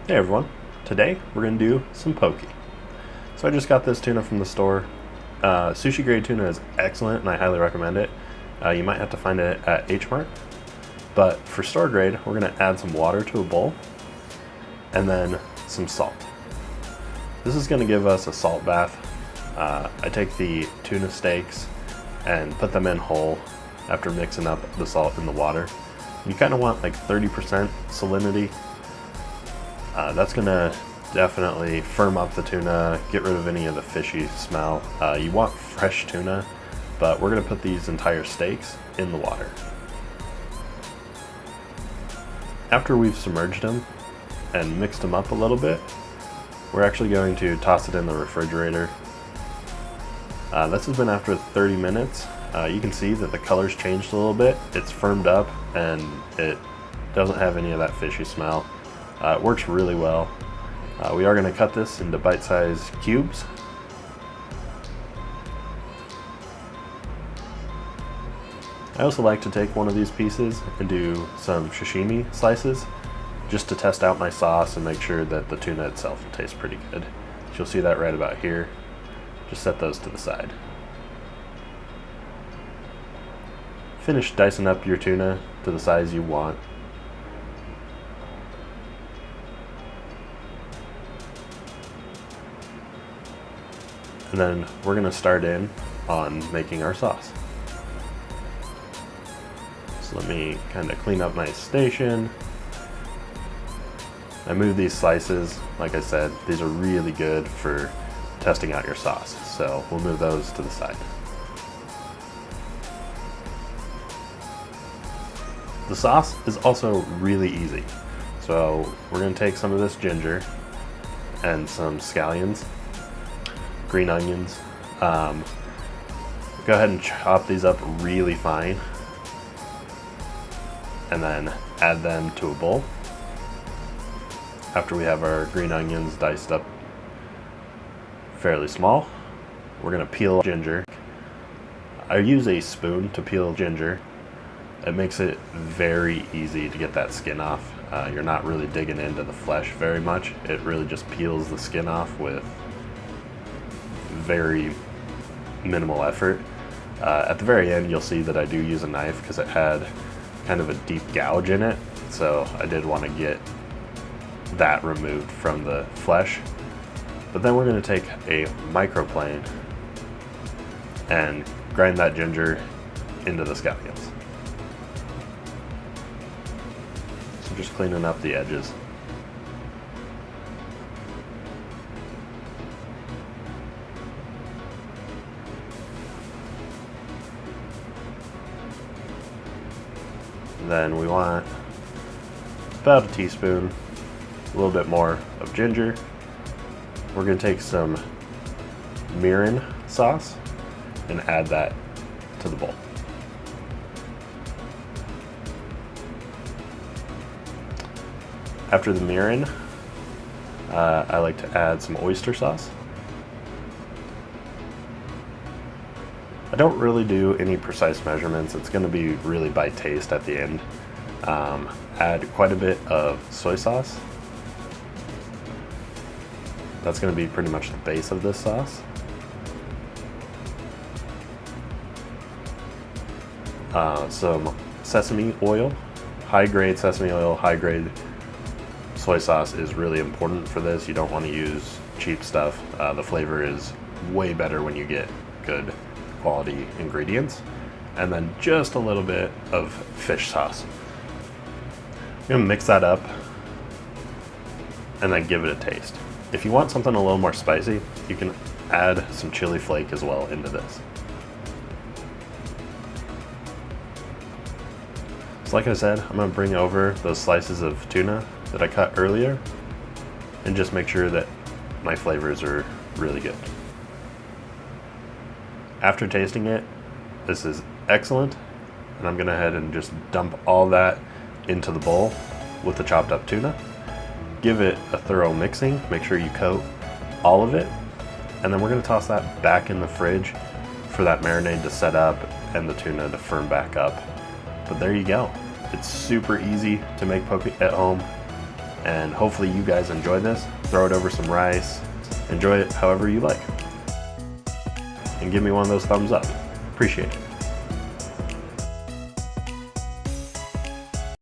Hey everyone, today we're going to do some poke. So I just got this tuna from the store. Sushi grade tuna is excellent and I highly recommend it. You might have to find it at H Mart. But for store grade, we're going to add some water to a bowl and then some salt. This is going to give us a salt bath. I take the tuna steaks and put them in whole after mixing up the salt in the water. You kind of want like 30% salinity. That's going to definitely firm up the tuna, get rid of any of the fishy smell. You want fresh tuna, but we're going to put these entire steaks in the water. After we've submerged them and mixed them up a little bit, we're actually going to toss it in the refrigerator. This has been after 30 minutes. You can see that the color's changed a little bit. It's firmed up and it doesn't have any of that fishy smell. It works really well. We are going to cut this into bite-sized cubes. I also like to take one of these pieces and do some sashimi slices just to test out my sauce and make sure that the tuna itself tastes pretty good. So you'll see that right about here. Just set those to the side. Finish dicing up your tuna to the size you want. And then we're going to start in on making our sauce. So let me kind of clean up my station. I move these slices. Like I said, these are really good for testing out your sauce. So we'll move those to the side. The sauce is also really easy. So we're going to take some of this ginger and some scallions, green onions. Go ahead and chop these up really fine and then add them to a bowl. After we have our green onions diced up fairly small, we're going to peel ginger. I use a spoon to peel ginger. It makes it very easy to get that skin off. You're not really digging into the flesh very much. It really just peels the skin off with very minimal effort. At the very end, you'll see that I do use a knife because it had kind of a deep gouge in it. So I did want to get that removed from the flesh. But then we're going to take a microplane and grind that ginger into the scallions. So just cleaning up the edges. Then we want about a teaspoon, a little bit more of ginger. We're going to take some mirin sauce and add that to the bowl. After the mirin, I like to add some oyster sauce. I don't really do any precise measurements. It's going to be really by taste at the end. Add quite a bit of soy sauce. That's going to be pretty much the base of this sauce. Some sesame oil, high-grade sesame oil, high-grade soy sauce is really important for this. You don't want to use cheap stuff. The flavor is way better when you get good quality ingredients. And then just a little bit of fish sauce. I'm going to mix that up and then give it a taste. If you want something a little more spicy, you can add some chili flake as well into this. So like I said, I'm going to bring over those slices of tuna that I cut earlier and just make sure that my flavors are really good. After tasting it, this is excellent, and I'm going to head and just dump all that into the bowl with the chopped up tuna. Give it a thorough mixing, make sure you coat all of it, and then we're going to toss that back in the fridge for that marinade to set up and the tuna to firm back up. But there you go. It's super easy to make poke at home. And hopefully you guys enjoy this. Throw it over some rice. Enjoy it however you like. And give me one of those thumbs up. Appreciate it.